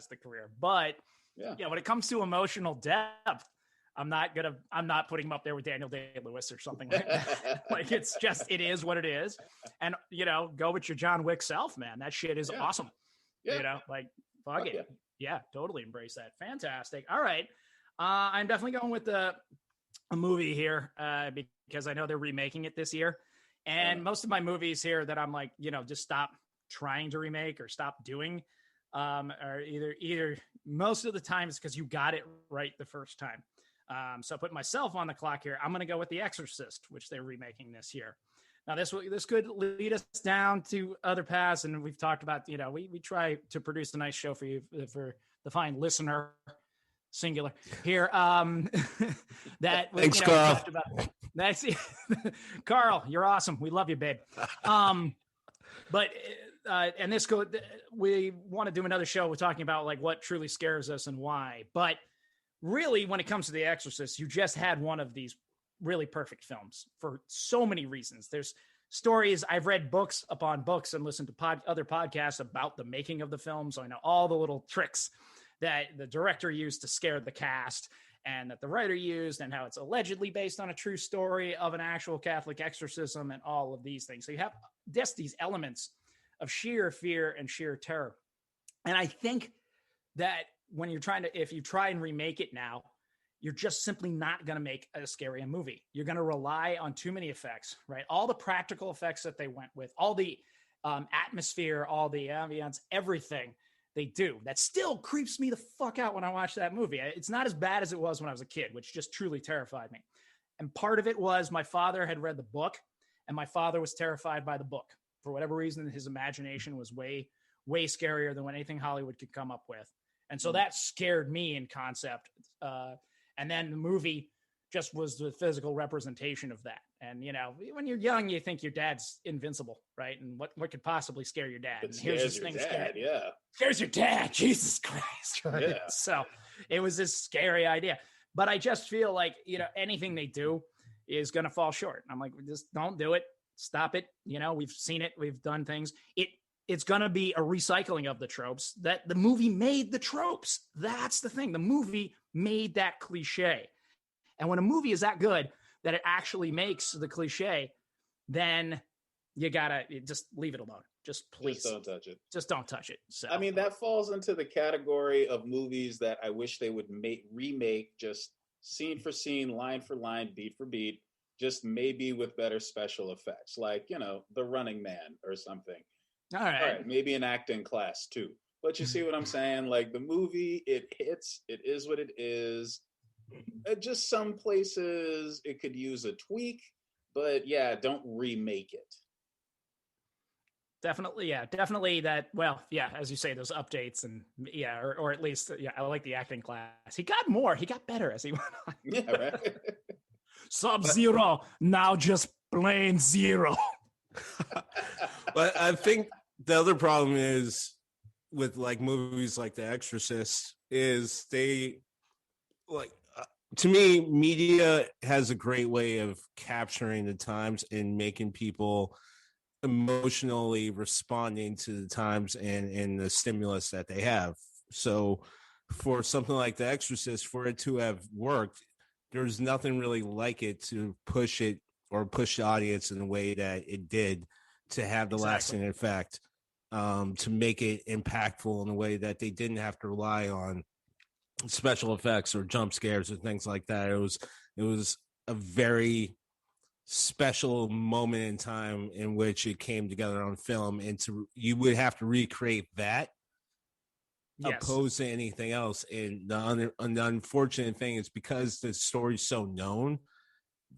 the career. But yeah, when it comes to emotional depth, I'm not putting him up there with Daniel Day-Lewis or something like that. Like, it is what it is. And, go with your John Wick self, man. That shit is awesome. Yeah. Fuck it. Yeah, totally embrace that. Fantastic. All right. I'm definitely going with a movie here because I know they're remaking it this year. And most of my movies here that I'm like, just stop trying to remake or stop doing are either most of the time it's because you got it right the first time. So I put myself on the clock here. I'm going to go with The Exorcist, which they're remaking this year. Now, this could lead us down to other paths, and we've talked about, we try to produce a nice show for you, for the fine listener, singular here. That thanks, Carl. That's Carl. You're awesome. We love you, babe. But and we want to do another show. We're talking about like what truly scares us and why. But really, when it comes to The Exorcist, you just had one of these really perfect films for so many reasons. There's stories. I've read books upon books and listened to other podcasts about the making of the film. So I know all the little tricks that the director used to scare the cast and that the writer used, and how it's allegedly based on a true story of an actual Catholic exorcism and all of these things. So you have just these elements of sheer fear and sheer terror. And I think that when if you try and remake it now, you're just simply not going to make a scary movie. You're going to rely on too many effects, right? All the practical effects that they went with, all the atmosphere, all the ambience, everything they do. That still creeps me the fuck out when I watch that movie. It's not as bad as it was when I was a kid, which just truly terrified me. And part of it was my father had read the book, and my father was terrified by the book. For whatever reason, his imagination was way, way scarier than what anything Hollywood could come up with. And so that scared me in concept. And then the movie just was the physical representation of that. And, when you're young, you think your dad's invincible, right? And what could possibly scare your dad? It scares your dad, Scares your dad, Jesus Christ. Right? Yeah. So it was this scary idea. But I just feel like, anything they do is going to fall short. I'm like, just don't do it. Stop it. We've seen it. We've done things. It's going to be a recycling of the tropes that the movie made the tropes. That's the thing. The movie made that cliche. And when a movie is that good that it actually makes the cliche, then you gotta just leave it alone. Just please just don't touch it. Just don't touch it. So I mean, that falls into the category of movies that I wish they would remake just scene for scene, line for line, beat for beat, just maybe with better special effects, like, The Running Man or something. All right, maybe an acting class too. But you see what I'm saying? Like, the movie, it hits, it is what it is. Just some places it could use a tweak, but don't remake it. Definitely that. Well, as you say, those updates and or at least, I like the acting class. He got better as he went on. Yeah, right. Sub-Zero, now just plain zero. But I think the other problem is with like movies like The Exorcist is they like, to me, media has a great way of capturing the times and making people emotionally responding to the times and the stimulus that they have. So for something like The Exorcist, for it to have worked, there's nothing really like it to push it or push the audience in the way that it did to have the lasting effect, to make it impactful in a way that they didn't have to rely on special effects or jump scares or things like that. It was a very special moment in time in which it came together on film, and you would have to recreate that opposed to anything else. And the unfortunate thing is, because the story's so known,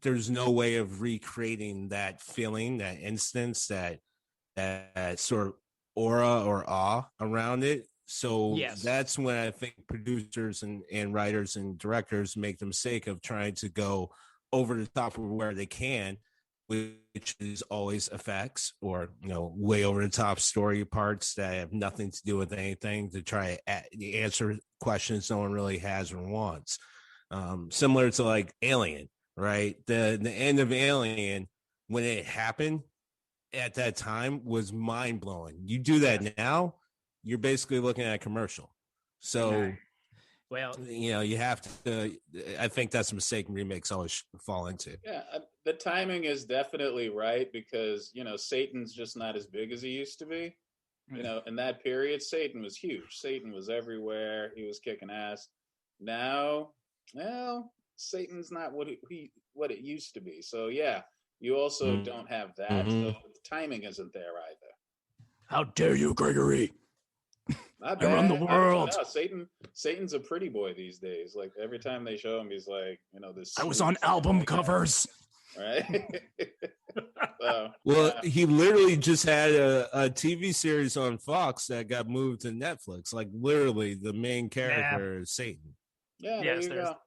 there's no way of recreating that feeling, that instance, that sort of aura or awe around it. So that's when I think producers and writers and directors make the mistake of trying to go over the top of where they can, which is always effects or, way over the top story parts that have nothing to do with anything, to try to answer questions no one really has or wants. Similar to like Alien, right? The end of Alien, when it happened at that time, was mind blowing. You do that now, you're basically looking at a commercial. So, well, you have to. I think that's a mistake remakes always fall into. Yeah, the timing is definitely right because Satan's just not as big as he used to be. In that period, Satan was huge. Satan was everywhere. He was kicking ass. Now, well, Satan's not what it used to be. So yeah, you also don't have that. So the timing isn't there either. How dare you, Gregory? Not I run the world. Satan's a pretty boy these days. Like every time they show him, he's like, this. I was on album covers. Right. So, well, he literally just had a TV series on Fox that got moved to Netflix. Like literally, the main character is Satan. Yeah, there you go.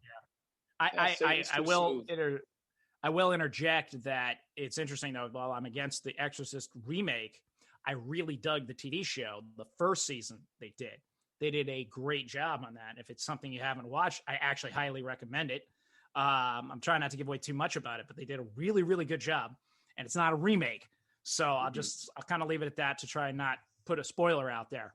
I will interject that it's interesting though. While I'm against the Exorcist remake, I really dug the TV show. The first season they did a great job on that. If it's something you haven't watched, I actually highly recommend it. I'm trying not to give away too much about it, but they did a really, really good job, and it's not a remake. So I'll kind of leave it at that to try and not put a spoiler out there.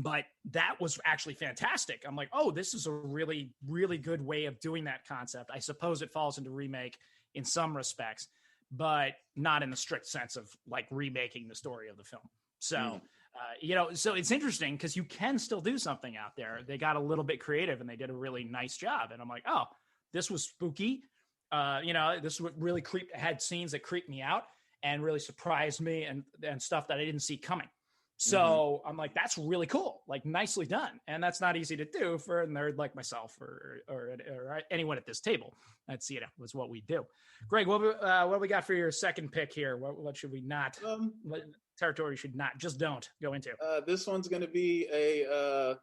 But that was actually fantastic. I'm like, oh, this is a really, really good way of doing that concept. I suppose it falls into remake in some respects, but not in the strict sense of like remaking the story of the film. So, so it's interesting because you can still do something out there. They got a little bit creative and they did a really nice job. And I'm like, oh, this was spooky. This really had scenes that creeped me out and really surprised me and stuff that I didn't see coming. So I'm like, that's really cool, like nicely done. And that's not easy to do for a nerd like myself or anyone at this table. That's, was what we do. Greg, what do we got for your second pick here? What should we not, what territory should not, just don't go into? This one's going to be a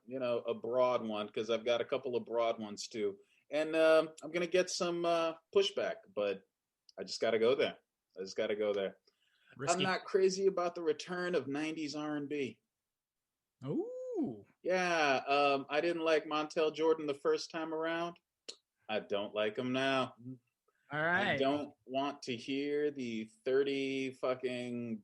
broad one because I've got a couple of broad ones too. And I'm going to get some pushback, but I just got to go there. Risky. I'm not crazy about the return of 90s R&B. Ooh. Yeah, I didn't like Montel Jordan the first time around. I don't like him now. All right. I don't want to hear the 30 fucking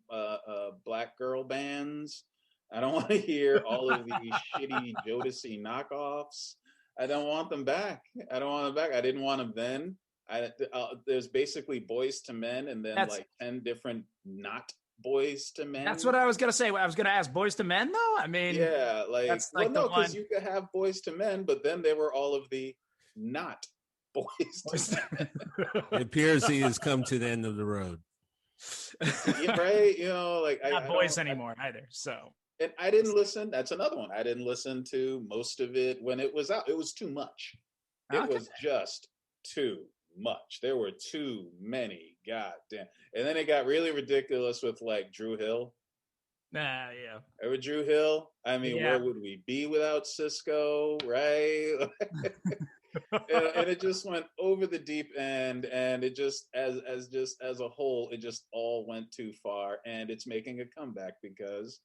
black girl bands. I don't want to hear all of the shitty Jodeci knockoffs. I don't want them back. I didn't want them then. There's basically Boys to Men and then like 10 different not Boys to Men. That's what I was going to say. I was going to ask Boys to Men though. I mean, yeah, because you could have Boys to Men, but then there were all of the not Boys to Men. It appears he has come to the end of the road. Yeah, right? Not boys anymore either. So. And I didn't listen. That's another one. I didn't listen to most of it when it was out. It was too much. It was just too much. There were too many. Goddamn. And then it got really ridiculous with like Drew Hill. Yeah. Remember Drew Hill? I mean, where would we be without Cisco, right? and it just went over the deep end, and it just as a whole, it just all went too far, and it's making a comeback because,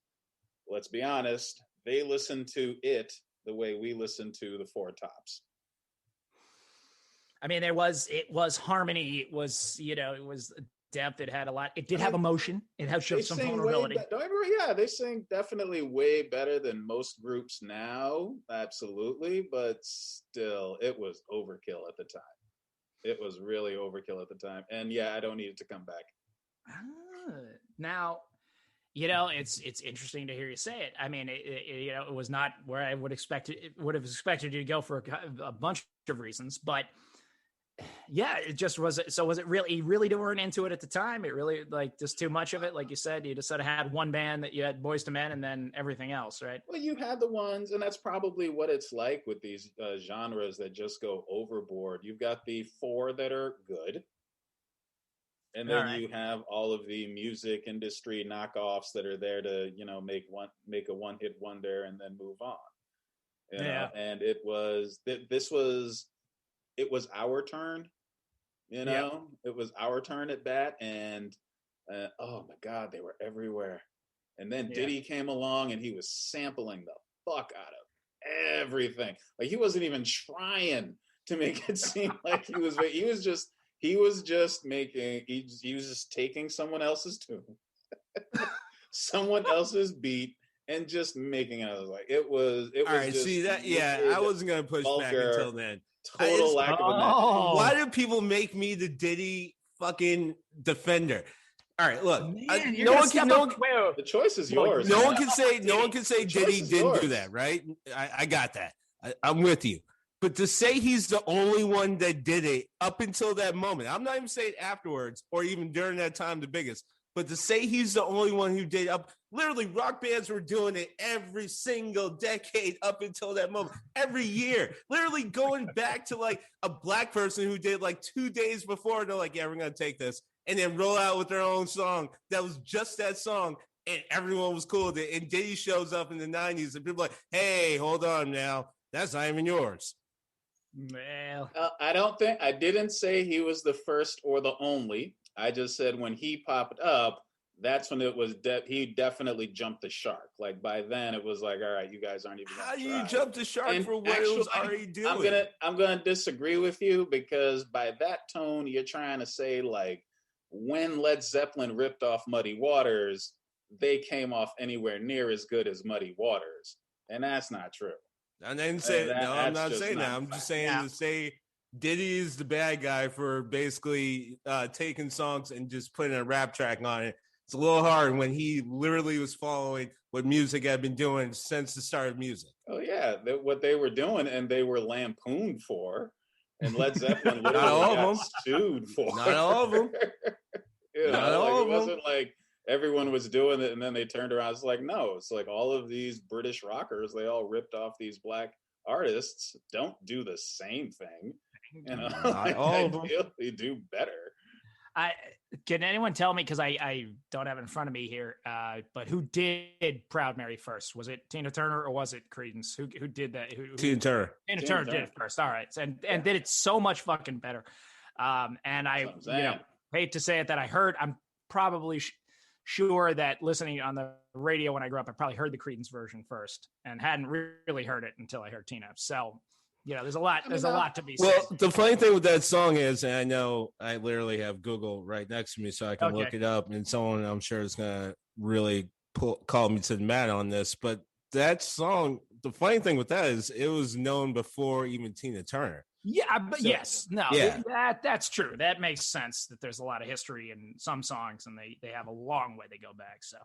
let's be honest, they listen to it the way we listen to the Four Tops. I mean, it was harmony. It was, it was depth. It had a lot. It did have emotion. It had some vulnerability. They sing definitely way better than most groups now. Absolutely. But still, it was overkill at the time. It was really overkill at the time. And yeah, I don't need it to come back. Now, it's interesting to hear you say it. I mean, it was not where I would have expected you to go for a bunch of reasons, but yeah, it just was. So was it really, you really weren't into it at the time? It really like just too much of it. Like you said, you just sort of had one band that you had Boys to Men and then everything else, right? Well, you had the ones, and that's probably what it's like with these genres that just go overboard. You've got the four that are good. And then you have all of the music industry knockoffs that are there to, make a one-hit wonder and then move on. And it was our turn, It was our turn at bat, and oh my God, they were everywhere. And then Diddy came along, and he was sampling the fuck out of everything. Like he wasn't even trying to make it seem like he was. He was just taking someone else's tune, someone else's beat, and just making it. I was like, it was All right, just see that? Yeah, weird, I wasn't gonna push back vulgar, until then. total lack of imagination. Why do people make me the Diddy fucking defender? All right, look, Man, no one can. The choice is yours. No man. one can say. No one can say Diddy didn't do that, right? I got that. I'm with you. But to say he's the only one that did it up until that moment, I'm not even saying afterwards or even during that time, the biggest. But to say he's the only one who did up, literally, rock bands were doing it every single decade up until that moment, every year. Literally going back to like a black person who did like 2 days before. They're like, yeah, we're going to take this. And then roll out with their own song that was just that song. And everyone was cool with it. And Diddy shows up in the 90s and people are like, hey, hold on now. That's not even yours. Well, I didn't say he was the first or the only. I just said when he popped up, that's when it was he definitely jumped the shark. Like by then it was like, all right, you guys aren't even how do you jump the shark and for what it was already doing? I'm gonna disagree with you because by that tone you're trying to say like when Led Zeppelin ripped off Muddy Waters, they came off anywhere near as good as Muddy Waters. And that's not true. I didn't say that. No, I'm not saying that. I'm just saying to say Diddy is the bad guy for basically taking songs and just putting a rap track on it. It's a little hard when he literally was following what music had been doing since the start of music. Oh, yeah. What they were doing and they were lampooned for. And Led Zeppelin literally got sued for. Not all of them. Not all of them. It wasn't like everyone was doing it and then they turned around. It's like, no, it's like all of these British rockers, they all ripped off these black artists. Don't do the same thing. You know, not all of them. They do better. Can anyone tell me, because I don't have it in front of me here, but who did Proud Mary first? Was it Tina Turner or was it Creedence? Who did that? Tina Turner. Tina Turner did it first. All right. And did it so much fucking better. And I hate to say it that I'm probably sure that listening on the radio when I grew up, I probably heard the Creedence version first and hadn't really heard it until I heard Tina. So, there's a lot to be said. Well, the funny thing with that song is, and I know I literally have Google right next to me so I can look it up, and someone I'm sure is going to really call me to the mat on this, but that song, the funny thing with that is it was known before even Tina Turner. Yeah, but that's true. That makes sense that there's a lot of history in some songs and they have a long way they go back. So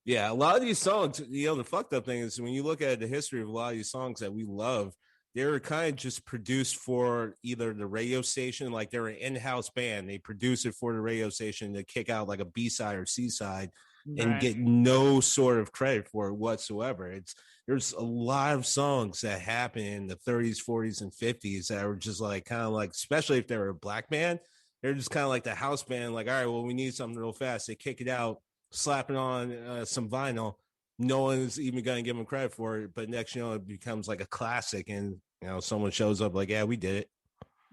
yeah, a lot of these songs, the fucked up thing is when you look at the history of a lot of these songs that we love, they were kind of just produced for either the radio station, like they're an in-house band. They produce it for the radio station to kick out like a B-side or C-side and get no sort of credit for it whatsoever. There's a lot of songs that happen in the 30s, 40s, and 50s that were just like kind of like, especially if they were a black band, they're just kind of like the house band, like, all right, well, we need something real fast. They kick it out, slap it on some vinyl. No one's even going to give them credit for it. But next, it becomes like a classic and, someone shows up like, yeah, we did it.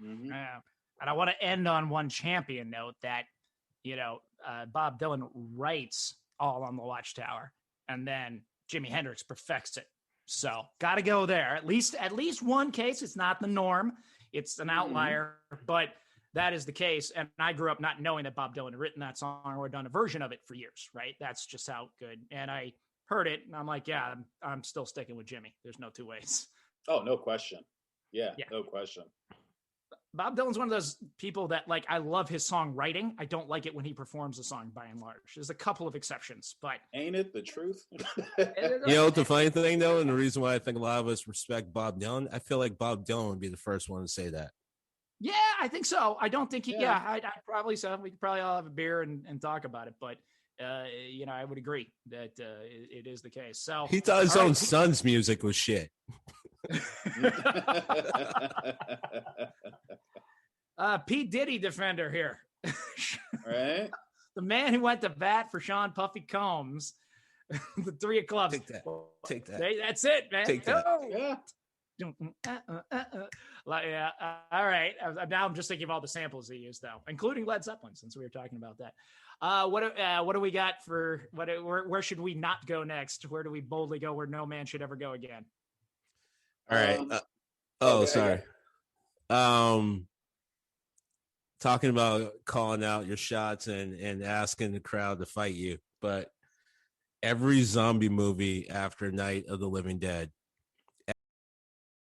Mm-hmm. And I want to end on one champion note that, Bob Dylan writes All on the Watchtower and then Jimi Hendrix perfects it. So got to go there. At least one case. It's not the norm. It's an outlier, but that is the case. And I grew up not knowing that Bob Dylan had written that song or done a version of it for years, right? That's just how good. And I heard it and I'm like, yeah, I'm still sticking with Jimmy. There's no two ways. Oh, no question. Yeah, no question. Bob Dylan's one of those people that, like, I love his songwriting. I don't like it when he performs a song by and large. There's a couple of exceptions, but ain't it the truth? The funny thing though, and the reason why I think a lot of us respect Bob Dylan, I feel like Bob Dylan would be the first one to say that. Yeah, I think so. I don't think I'd probably so. We could probably all have a beer and talk about it, but I would agree that it is the case. So he thought his own son's music was shit. P. Diddy defender here. Right? The man who went to bat for Sean Puffy Combs. The three of clubs. Take that. That's it, man. Take that. Yeah. All right. Now I'm just thinking of all the samples he used, though, including Led Zeppelin, since we were talking about that. What do we got for where should we not go next? Where do we boldly go where no man should ever go again? All right. Sorry. Talking about calling out your shots and asking the crowd to fight you, but every zombie movie after Night of the Living Dead